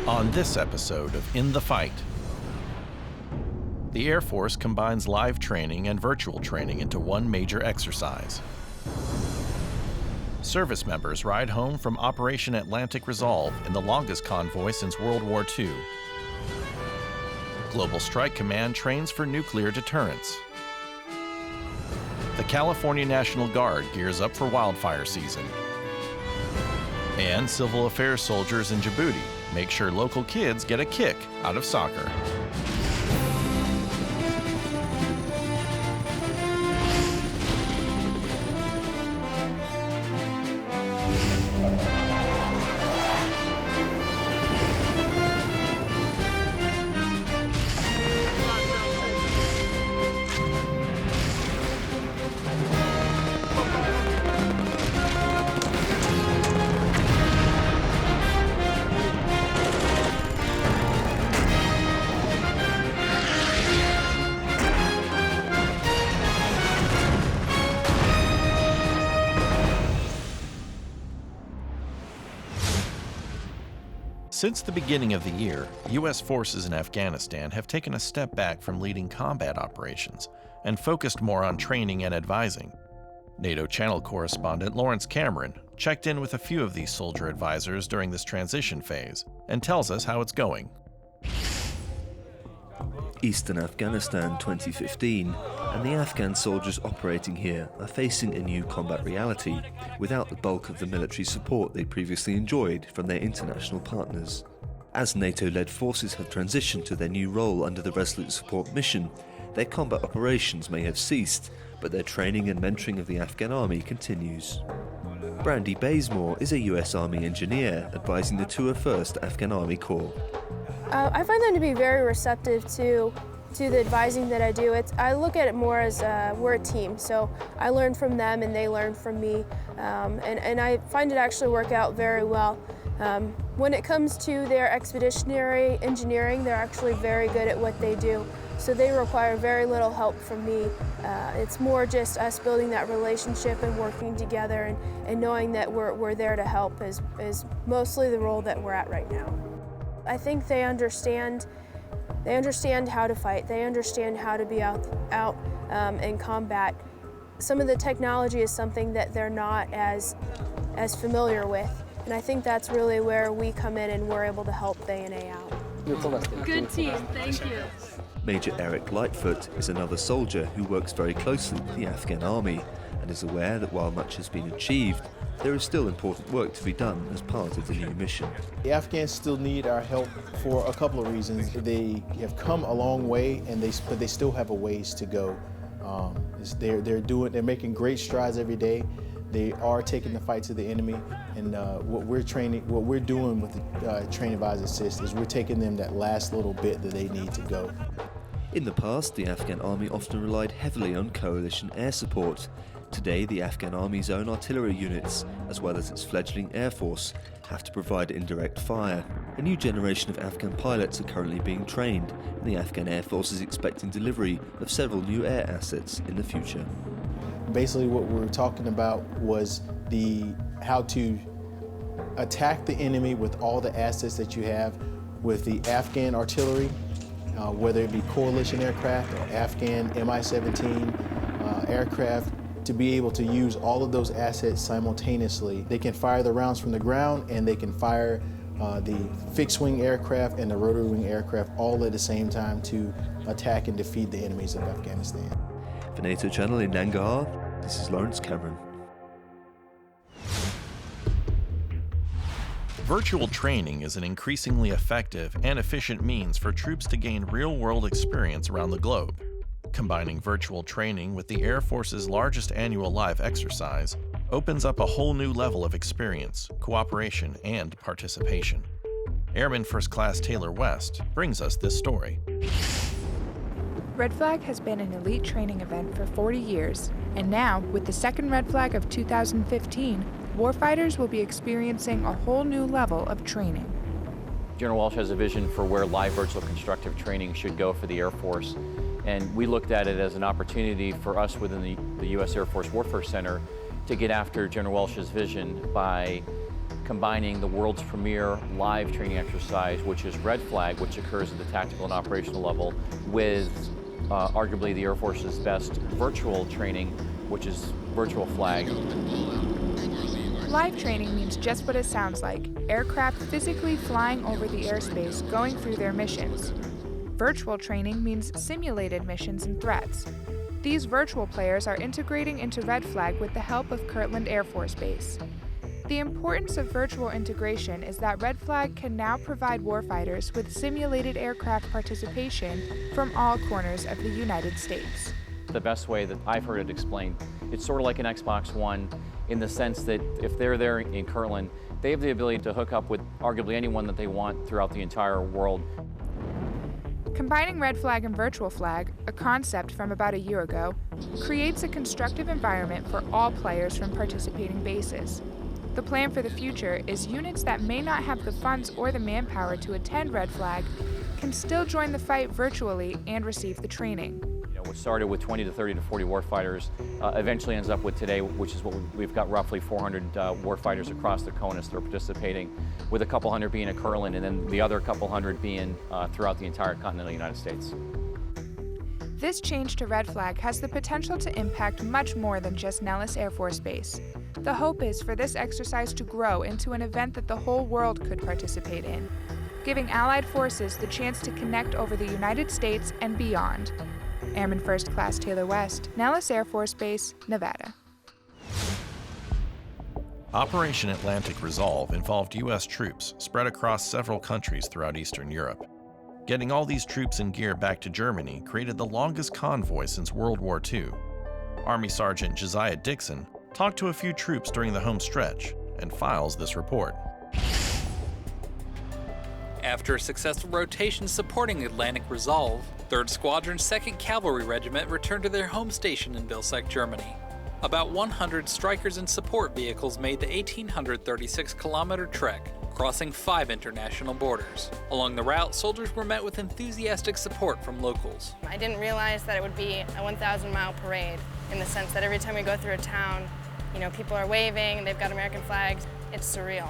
On this episode of In the Fight, the Air Force combines live training and virtual training into one major exercise. Service members ride home from Operation Atlantic Resolve in the longest convoy since World War II. Global Strike Command trains for nuclear deterrence. The California National Guard gears up for wildfire season. And civil affairs soldiers in Djibouti make sure local kids get a kick out of soccer. Since the beginning of the year, U.S. forces in Afghanistan have taken a step back from leading combat operations and focused more on training and advising. NATO Channel correspondent Lawrence Cameron checked in with a few of these soldier advisors during this transition phase and tells us how it's going. Eastern Afghanistan 2015, and the Afghan soldiers operating here are facing a new combat reality without the bulk of the military support they previously enjoyed from their international partners. As NATO-led forces have transitioned to their new role under the Resolute Support mission, their combat operations may have ceased, but their training and mentoring of the Afghan army continues. Brandy Bazemore is a US Army engineer advising the 201st Afghan Army Corps. I find them to be very receptive to the advising that I do. I look at it more as we're a team, so I learn from them and they learn from me, and I find it actually work out very well. When it comes to their expeditionary engineering, they're actually very good at what they do, so they require very little help from me. It's more just us building that relationship and working together and knowing that we're there to help is mostly the role that we're at right now. I think they understand how to fight. They understand how to be out in combat. Some of the technology is something that they're not as familiar with, and I think that's really where we come in and we're able to help day in, day out. Good team, thank you. Major Eric Lightfoot is another soldier who works very closely with the Afghan army and is aware that while much has been achieved, there is still important work to be done as part of the new mission. The Afghans still need our help for a couple of reasons. They have come a long way, but they still have a ways to go. They're making great strides every day. They are taking the fight to the enemy, and what we're doing with the Train Advise Assist is we're taking them that last little bit that they need to go. In the past, the Afghan army often relied heavily on coalition air support. Today, the Afghan army's own artillery units, as well as its fledgling air force, have to provide indirect fire. A new generation of Afghan pilots are currently being trained, and the Afghan Air Force is expecting delivery of several new air assets in the future. Basically what we were talking about was how to attack the enemy with all the assets that you have with the Afghan artillery, whether it be coalition aircraft or Afghan Mi-17 aircraft, to be able to use all of those assets simultaneously. They can fire the rounds from the ground, and they can fire the fixed-wing aircraft and the rotary-wing aircraft all at the same time to attack and defeat the enemies of Afghanistan. For NATO Channel in Nangarhar, this is Lawrence Cameron. Virtual training is an increasingly effective and efficient means for troops to gain real-world experience around the globe. Combining virtual training with the Air Force's largest annual live exercise opens up a whole new level of experience, cooperation, and participation. Airman First Class Taylor West brings us this story. Red Flag has been an elite training event for 40 years, and now, with the second Red Flag of 2015, warfighters will be experiencing a whole new level of training. General Walsh has a vision for where live virtual constructive training should go for the Air Force, and we looked at it as an opportunity for us within the U.S. Air Force Warfare Center to get after General Walsh's vision by combining the world's premier live training exercise, which is Red Flag, which occurs at the tactical and operational level, with arguably the Air Force's best virtual training, which is Virtual Flag. Live training means just what it sounds like, aircraft physically flying over the airspace going through their missions. Virtual training means simulated missions and threats. These virtual players are integrating into Red Flag with the help of Kirtland Air Force Base. The importance of virtual integration is that Red Flag can now provide warfighters with simulated aircraft participation from all corners of the United States. The best way that I've heard it explained, it's sort of like an Xbox One in the sense that if they're there in Kirtland, they have the ability to hook up with arguably anyone that they want throughout the entire world. Combining Red Flag and Virtual Flag, a concept from about a year ago, creates a constructive environment for all players from participating bases. The plan for the future is units that may not have the funds or the manpower to attend Red Flag can still join the fight virtually and receive the training. What started with 20 to 30 to 40 warfighters eventually ends up with today, which is what we've got roughly 400 warfighters across the CONUS that are participating, with a couple hundred being at Kirtland and then the other couple hundred being throughout the entire continental United States. This change to Red Flag has the potential to impact much more than just Nellis Air Force Base. The hope is for this exercise to grow into an event that the whole world could participate in, giving Allied forces the chance to connect over the United States and beyond. Airman First Class Taylor West, Nellis Air Force Base, Nevada. Operation Atlantic Resolve involved U.S. troops spread across several countries throughout Eastern Europe. Getting all these troops and gear back to Germany created the longest convoy since World War II. Army Sergeant Josiah Dixon talked to a few troops during the home stretch and files this report. After a successful rotation supporting Atlantic Resolve, 3rd Squadron 2nd Cavalry Regiment returned to their home station in Vilseck, Germany. About 100 Strykers and support vehicles made the 1,836-kilometer trek, crossing 5 international borders. Along the route, soldiers were met with enthusiastic support from locals. I didn't realize that it would be a 1,000-mile parade, in the sense that every time we go through a town, people are waving, they've got American flags. It's surreal.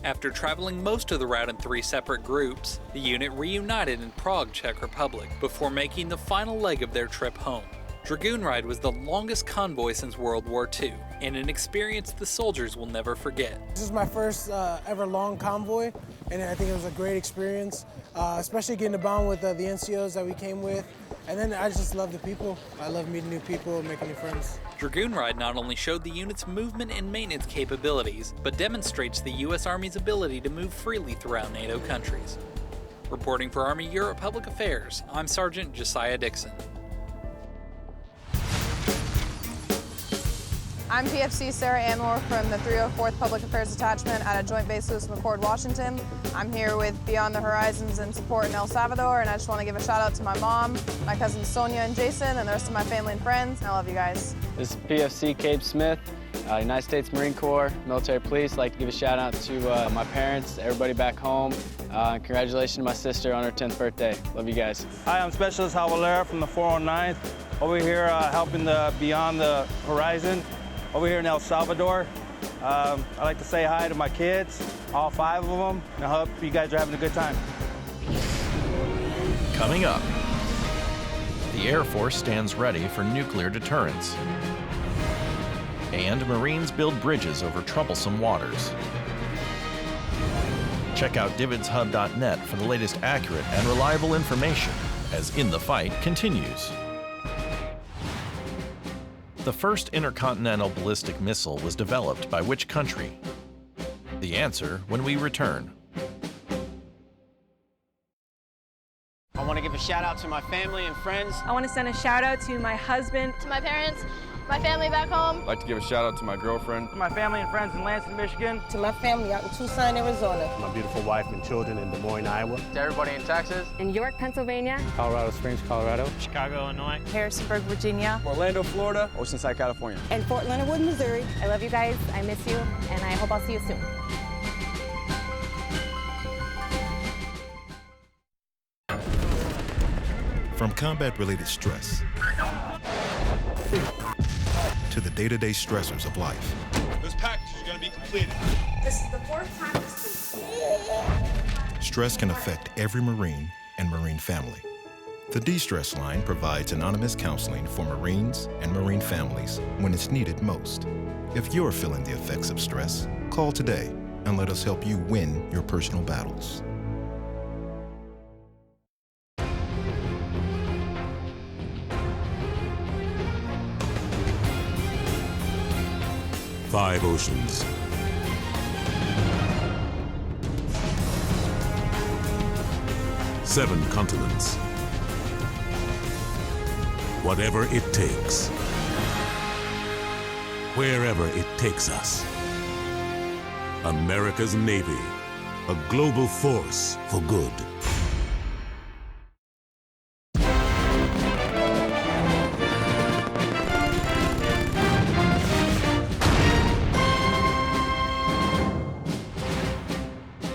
After traveling most of the route in 3 separate groups, the unit reunited in Prague, Czech Republic, before making the final leg of their trip home. Dragoon Ride was the longest convoy since World War II, and an experience the soldiers will never forget. This is my first ever long convoy, and I think it was a great experience, especially getting to bond with the NCOs that we came with. And then I just love the people. I love meeting new people and making new friends. Dragoon Ride not only showed the unit's movement and maintenance capabilities, but demonstrates the U.S. Army's ability to move freely throughout NATO countries. Reporting for Army Europe Public Affairs, I'm Sergeant Josiah Dixon. I'm PFC Sarah Anmore from the 304th Public Affairs Detachment at a Joint Base Lewis McChord, Washington. I'm here with Beyond the Horizons in support in El Salvador, and I just want to give a shout out to my mom, my cousins Sonia and Jason, and the rest of my family and friends. I love you guys. This is PFC Cape Smith, United States Marine Corps, military police. I'd like to give a shout out to my parents, everybody back home. Congratulations to my sister on her 10th birthday. Love you guys. Hi, I'm Specialist Javalera from the 409th. Over here helping the Beyond the Horizon. Over here in El Salvador. I'd like to say hi to my kids, all 5 of them, and I hope you guys are having a good time. Coming up, the Air Force stands ready for nuclear deterrence. And Marines build bridges over troublesome waters. Check out dvidshub.net for the latest accurate and reliable information as In the Fight continues. The first intercontinental ballistic missile was developed by which country? The answer when we return. I want to give a shout out to my family and friends. I want to send a shout out to my husband, to my parents, my family back home. I'd like to give a shout out to my girlfriend. To my family and friends in Lansing, Michigan. To my family out in Tucson, Arizona. To my beautiful wife and children in Des Moines, Iowa. To everybody in Texas. In York, Pennsylvania. Colorado Springs, Colorado. Chicago, Illinois. Harrisonburg, Virginia. Orlando, Florida. Oceanside, California. And Fort Leonard Wood, Missouri. I love you guys. I miss you. And I hope I'll see you soon. From combat-related stress to the day-to-day stressors of life. This package are going to be completed. This is the 4th time this week. Stress can affect every Marine and Marine family. The De-Stress Line provides anonymous counseling for Marines and Marine families when it's needed most. If you're feeling the effects of stress, call today and let us help you win your personal battles. Five oceans. Seven continents. Whatever it takes. Wherever it takes us. America's Navy, a global force for good.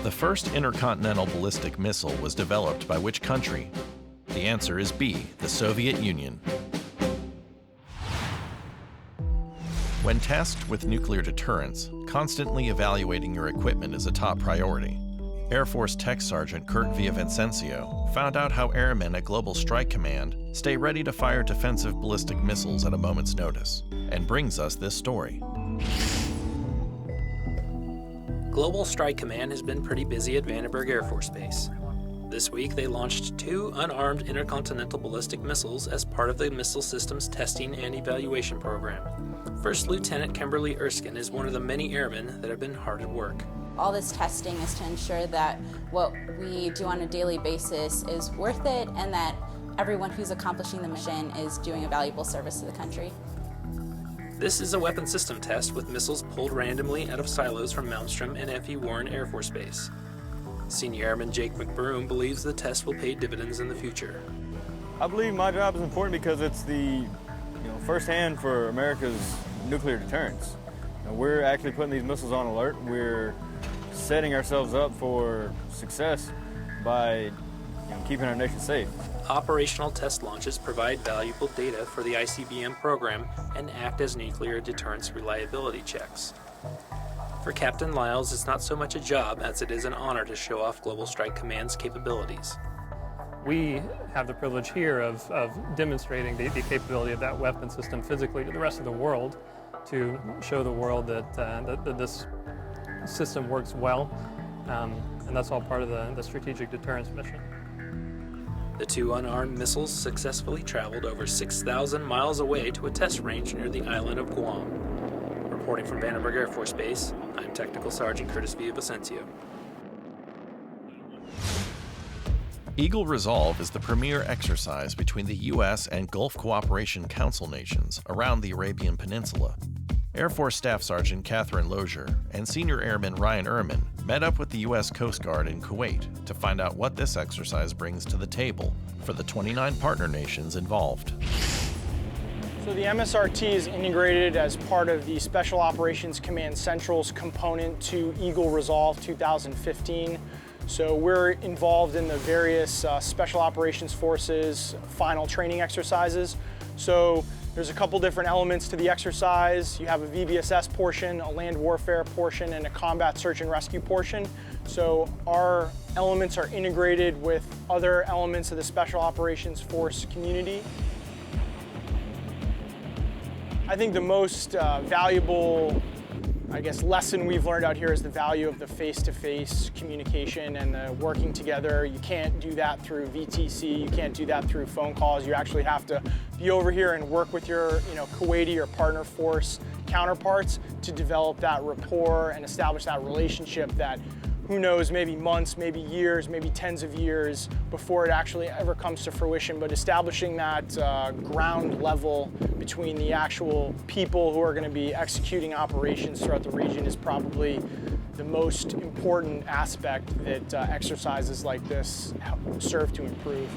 The first intercontinental ballistic missile was developed by which country? The answer is B, the Soviet Union. When tasked with nuclear deterrence, constantly evaluating your equipment is a top priority. Air Force Tech Sergeant Kurt Villavicencio found out how airmen at Global Strike Command stay ready to fire defensive ballistic missiles at a moment's notice, and brings us this story. Global Strike Command has been pretty busy at Vandenberg Air Force Base. This week, they launched 2 unarmed intercontinental ballistic missiles as part of the Missile Systems Testing and Evaluation Program. First Lieutenant Kimberly Erskine is one of the many airmen that have been hard at work. All this testing is to ensure that what we do on a daily basis is worth it and that everyone who's accomplishing the mission is doing a valuable service to the country. This is a weapon system test with missiles pulled randomly out of silos from Malmstrom and F.E. Warren Air Force Base. Senior Airman Jake McBroom believes the test will pay dividends in the future. I believe my job is important because it's the first hand for America's nuclear deterrence. We're actually putting these missiles on alert. We're setting ourselves up for success by keeping our nation safe. Operational test launches provide valuable data for the ICBM program and act as nuclear deterrence reliability checks. For Captain Lyles, it's not so much a job as it is an honor to show off Global Strike Command's capabilities. We have the privilege here of demonstrating the capability of that weapon system physically to the rest of the world, to show the world that this system works well, and that's all part of the strategic deterrence mission. The 2 unarmed missiles successfully traveled over 6,000 miles away to a test range near the island of Guam. Reporting from Vandenberg Air Force Base, I'm Technical Sergeant Curtis Villavicencio. Eagle Resolve is the premier exercise between the U.S. and Gulf Cooperation Council nations around the Arabian Peninsula. Air Force Staff Sergeant Catherine Lozier and Senior Airman Ryan Ehrman met up with the U.S. Coast Guard in Kuwait to find out what this exercise brings to the table for the 29 partner nations involved. So the MSRT is integrated as part of the Special Operations Command Central's component to Eagle Resolve 2015. So we're involved in the various Special Operations Forces final training exercises. So there's a couple different elements to the exercise. You have a VBSS portion, a land warfare portion, and a combat search and rescue portion. So our elements are integrated with other elements of the Special Operations Force community. I think the most valuable lesson we've learned out here is the value of the face-to-face communication and the working together. You can't do that through VTC, you can't do that through phone calls. You actually have to be over here and work with your Kuwaiti or partner force counterparts to develop that rapport and establish that relationship that, who knows, maybe months, maybe years, maybe tens of years before it actually ever comes to fruition. But establishing that ground level between the actual people who are going to be executing operations throughout the region is probably the most important aspect that exercises like this serve to improve.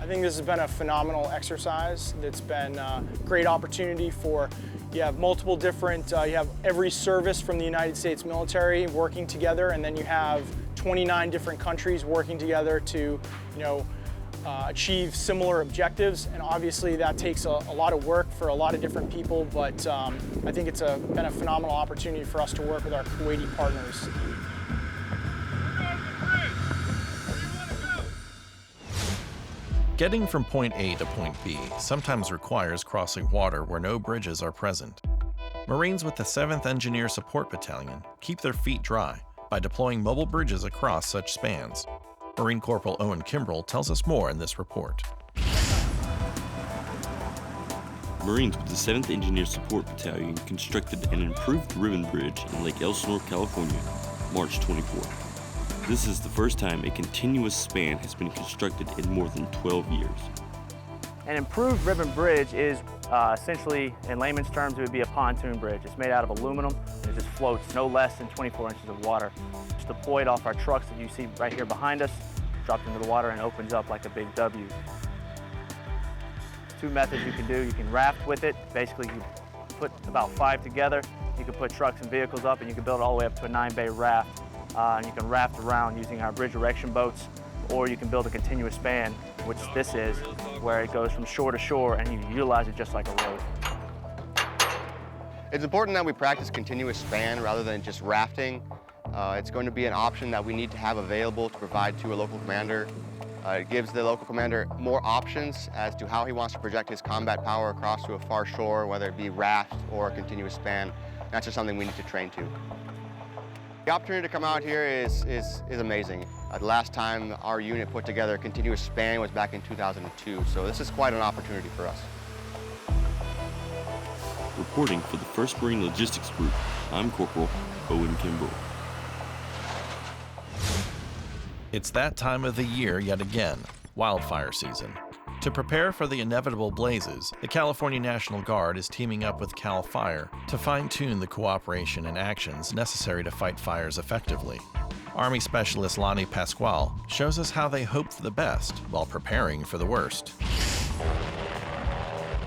I think this has been a phenomenal exercise. That's been a great opportunity for, you have multiple different, you have every service from the United States military working together, and then you have 29 different countries working together to, achieve similar objectives, and obviously that takes a lot of work for a lot of different people, but I think it's been a phenomenal opportunity for us to work with our Kuwaiti partners. Getting from point A to point B sometimes requires crossing water where no bridges are present. Marines with the 7th Engineer Support Battalion keep their feet dry by deploying mobile bridges across such spans. Marine Corporal Owen Kimbrell tells us more in this report. Marines with the 7th Engineer Support Battalion constructed an improved ribbon bridge in Lake Elsinore, California, March 24. This is the first time a continuous span has been constructed in more than 12 years. An improved ribbon bridge is essentially, in layman's terms, it would be a pontoon bridge. It's made out of aluminum, and it just floats no less than 24 inches of water. It's deployed off our trucks that you see right here behind us, dropped into the water and opens up like a big W. Two methods you can do. You can raft with it. Basically, you put about 5 together. You can put trucks and vehicles up, and you can build it all the way up to a 9-bay raft. And you can raft around using our bridge erection boats, or you can build a continuous span, which this is, where it goes from shore to shore and you utilize it just like a road. It's important that we practice continuous span rather than just rafting. It's going to be an option that we need to have available to provide to a local commander. It gives the local commander more options as to how he wants to project his combat power across to a far shore, whether it be raft or a continuous span. That's just something we need to train to. The opportunity to come out here is amazing. The last time our unit put together a continuous span was back in 2002, so this is quite an opportunity for us. Reporting for the 1st Marine Logistics Group, I'm Corporal Owen Kimbrell. It's that time of the year yet again, wildfire season. To prepare for the inevitable blazes, the California National Guard is teaming up with CAL FIRE to fine-tune the cooperation and actions necessary to fight fires effectively. Army Specialist Lonnie Pasquale shows us how they hope for the best while preparing for the worst.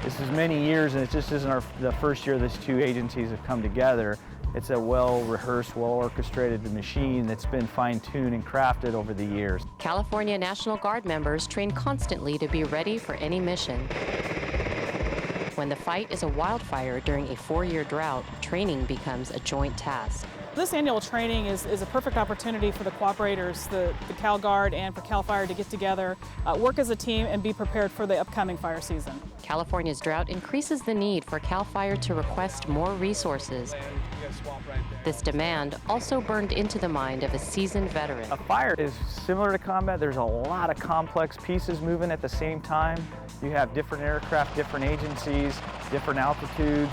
This is many years, and it just isn't the first year these two agencies have come together. It's a well-rehearsed, well-orchestrated machine that's been fine-tuned and crafted over the years. California National Guard members train constantly to be ready for any mission. When the fight is a wildfire during a 4-year drought, training becomes a joint task. This annual training is a perfect opportunity for the cooperators, the Cal Guard and for CAL FIRE to get together, work as a team, and be prepared for the upcoming fire season. California's drought increases the need for CAL FIRE to request more resources. This demand also burned into the mind of a seasoned veteran. A fire is similar to combat. There's a lot of complex pieces moving at the same time. You have different aircraft, different agencies, different altitudes.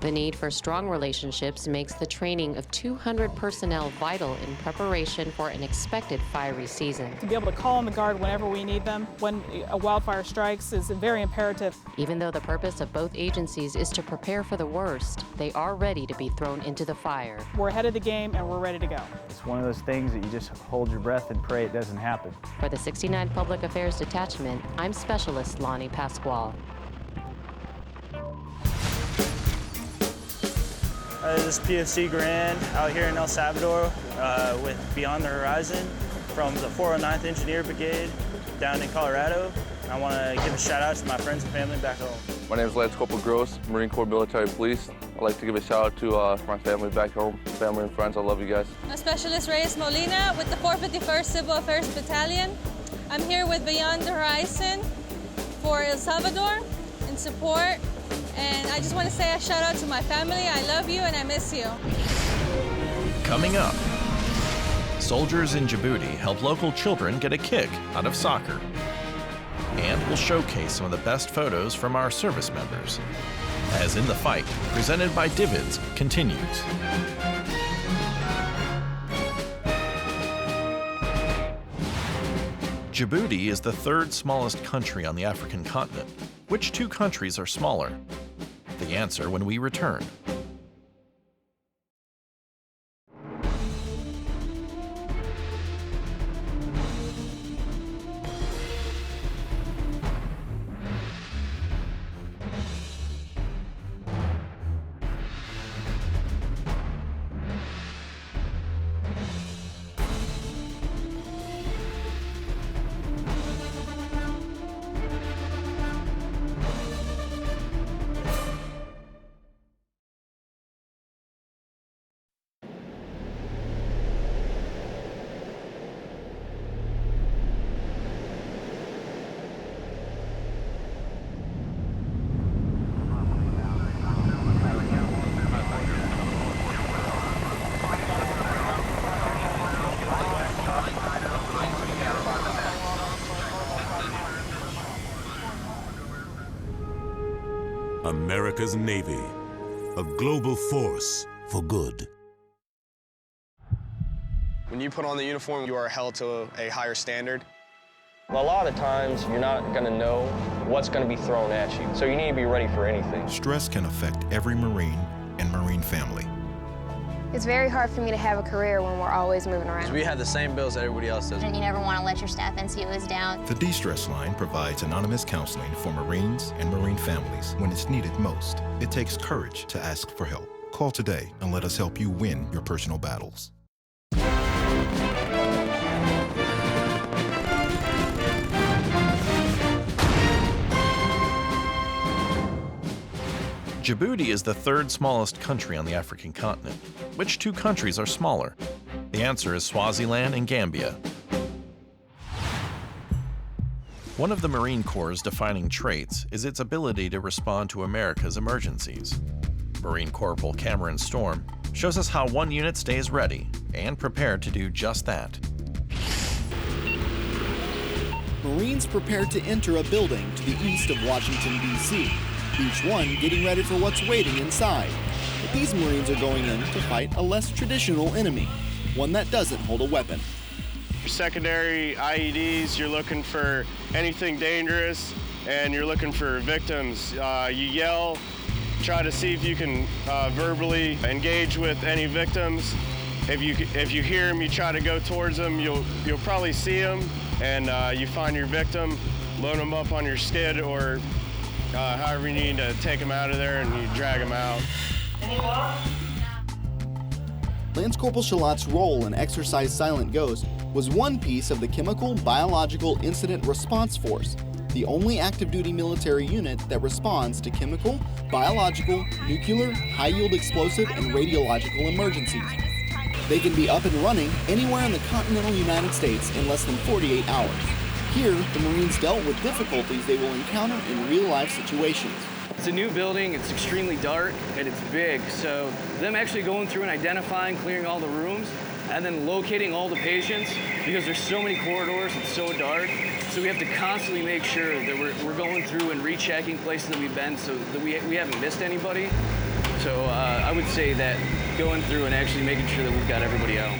The need for strong relationships makes the training of 200 personnel vital in preparation for an expected fiery season. To be able to call on the Guard whenever we need them, when a wildfire strikes, is very imperative. Even though the purpose of both agencies is to prepare for the worst, they are ready to be thrown into the fire. We're ahead of the game and we're ready to go. It's one of those things that you just hold your breath and pray it doesn't happen. For the 69th Public Affairs Detachment, I'm Specialist Lonnie Pasquale. This is PFC Grand out here in El Salvador with Beyond the Horizon from the 409th Engineer Brigade down in Colorado. I want to give a shout out to my friends and family back home. My name is Lance Corporal Gross, Marine Corps Military Police. I'd like to give a shout out to my family back home, family and friends. I love you guys. I'm Specialist Reyes Molina with the 451st Civil Affairs Battalion. I'm here with Beyond the Horizon for El Salvador in support. And I just want to say a shout out to my family. I love you and I miss you. Coming up, soldiers in Djibouti help local children get a kick out of soccer. And we'll showcase some of the best photos from our service members. As In the Fight, presented by Divids, continues. Djibouti is the 3rd smallest country on the African continent. Which 2 countries are smaller? The answer when we return. America's Navy, a global force for good. When you put on the uniform, you are held to a higher standard. A lot of times, you're not going to know what's going to be thrown at you, so you need to be ready for anything. Stress can affect every Marine and Marine family. It's very hard for me to have a career when we're always moving around. We have the same bills that everybody else does. And you never want to let your staff NCOs down. The De-Stress Line provides anonymous counseling for Marines and Marine families when it's needed most. It takes courage to ask for help. Call today and let us help you win your personal battles. Djibouti is the third smallest country on the African continent. Which two countries are smaller? The answer is Swaziland and Gambia. One of the Marine Corps' defining traits is its ability to respond to America's emergencies. Marine Corporal Cameron Storm shows us how one unit stays ready and prepared to do just that. Marines prepared to enter a building to the east of Washington, D.C., each one getting ready for what's waiting inside. But these Marines are going in to fight a less traditional enemy, one that doesn't hold a weapon. Secondary IEDs, you're looking for anything dangerous, and you're looking for victims. You yell, try to see if you can verbally engage with any victims. If you hear them, you try to go towards them. You'll probably see them, and you find your victim, load them up on your skid, or however you need to take them out of there, and you drag them out. Lance Corporal Shalat's role in Exercise Silent Ghost was one piece of the Chemical Biological Incident Response Force, the only active duty military unit that responds to chemical, biological, nuclear, high-yield explosive, and radiological emergencies. They can be up and running anywhere in the continental United States in less than 48 hours. Here, the Marines dealt with difficulties they will encounter in real-life situations. It's a new building, it's extremely dark, and it's big, so them actually going through and identifying, clearing all the rooms, and then locating all the patients, because there's so many corridors, it's so dark, so we have to constantly make sure that we're going through and rechecking places that we've been so that we haven't missed anybody. So I would say that going through and actually making sure that we've got everybody out.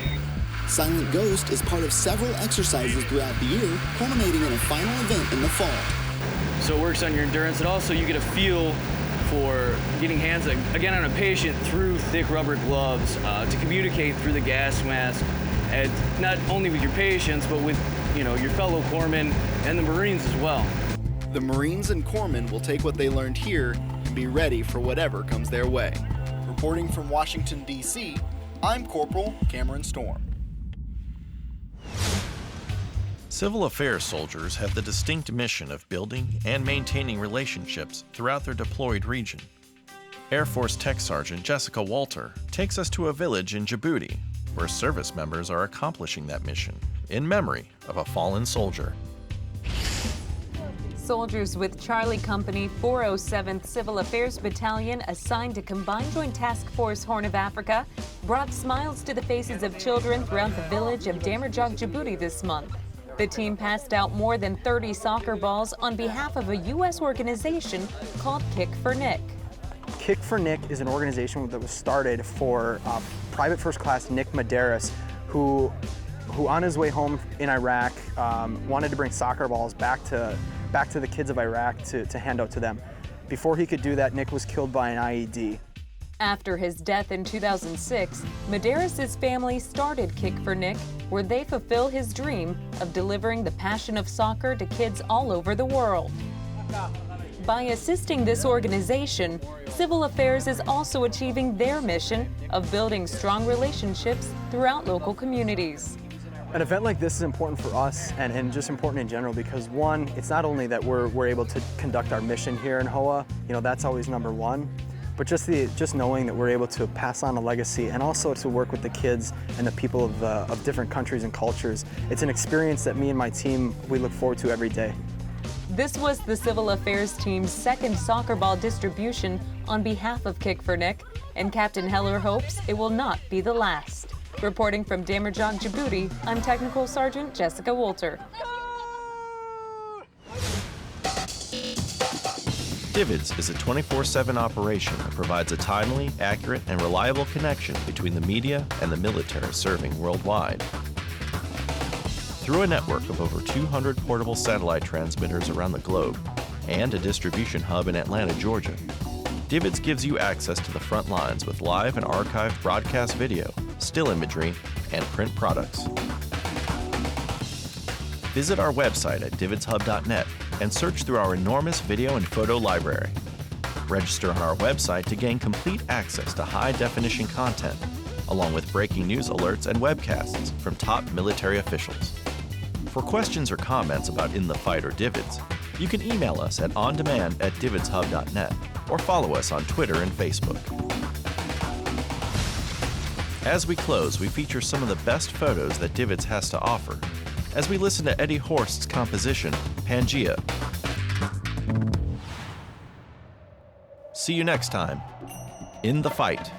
Silent Ghost is part of several exercises throughout the year, culminating in a final event in the fall. So it works on your endurance, and also you get a feel for getting hands, again, on a patient through thick rubber gloves to communicate through the gas mask, and not only with your patients, but with your fellow corpsmen and the Marines as well. The Marines and corpsmen will take what they learned here and be ready for whatever comes their way. Reporting from Washington, D.C., I'm Corporal Cameron Storm. Civil affairs soldiers have the distinct mission of building and maintaining relationships throughout their deployed region. Air Force Tech Sergeant Jessica Walter takes us to a village in Djibouti, where service members are accomplishing that mission in memory of a fallen soldier. Soldiers with Charlie Company 407th Civil Affairs Battalion, assigned to Combined Joint Task Force Horn of Africa, brought smiles to the faces of children throughout the village of Damerjog, Djibouti this month. The team passed out more than 30 soccer balls on behalf of a U.S. organization called Kick for Nick. Kick for Nick is an organization that was started for Private First Class Nick Medeiros, who on his way home in Iraq wanted to bring soccer balls back to the kids of Iraq to hand out to them. Before he could do that, Nick was killed by an IED. After his death in 2006, Medeiros' family started Kick for Nick, where they fulfill his dream of delivering the passion of soccer to kids all over the world. By assisting this organization, Civil Affairs is also achieving their mission of building strong relationships throughout local communities. An event like this is important for us and just important in general because, one, it's not only that we're able to conduct our mission here in HOA, that's always number one, but just knowing that we're able to pass on a legacy and also to work with the kids and the people of different countries and cultures. It's an experience that me and my team, we look forward to every day. This was the Civil Affairs team's second soccer ball distribution on behalf of Kick for Nick, and Captain Heller hopes it will not be the last. Reporting from Damerjog, Djibouti, I'm Technical Sergeant Jessica Walter. DVIDS is a 24/7 operation that provides a timely, accurate, and reliable connection between the media and the military serving worldwide. Through a network of over 200 portable satellite transmitters around the globe and a distribution hub in Atlanta, Georgia, DVIDS gives you access to the front lines with live and archived broadcast video, still imagery, and print products. Visit our website at dvidshub.net and search through our enormous video and photo library. Register on our website to gain complete access to high-definition content, along with breaking news alerts and webcasts from top military officials. For questions or comments about In the Fight or DVIDS, you can email us at ondemand@dvidshub.net or follow us on Twitter and Facebook. As we close, we feature some of the best photos that DVIDS has to offer as we listen to Eddie Horst's composition, Pangea. See you next time, In the Fight.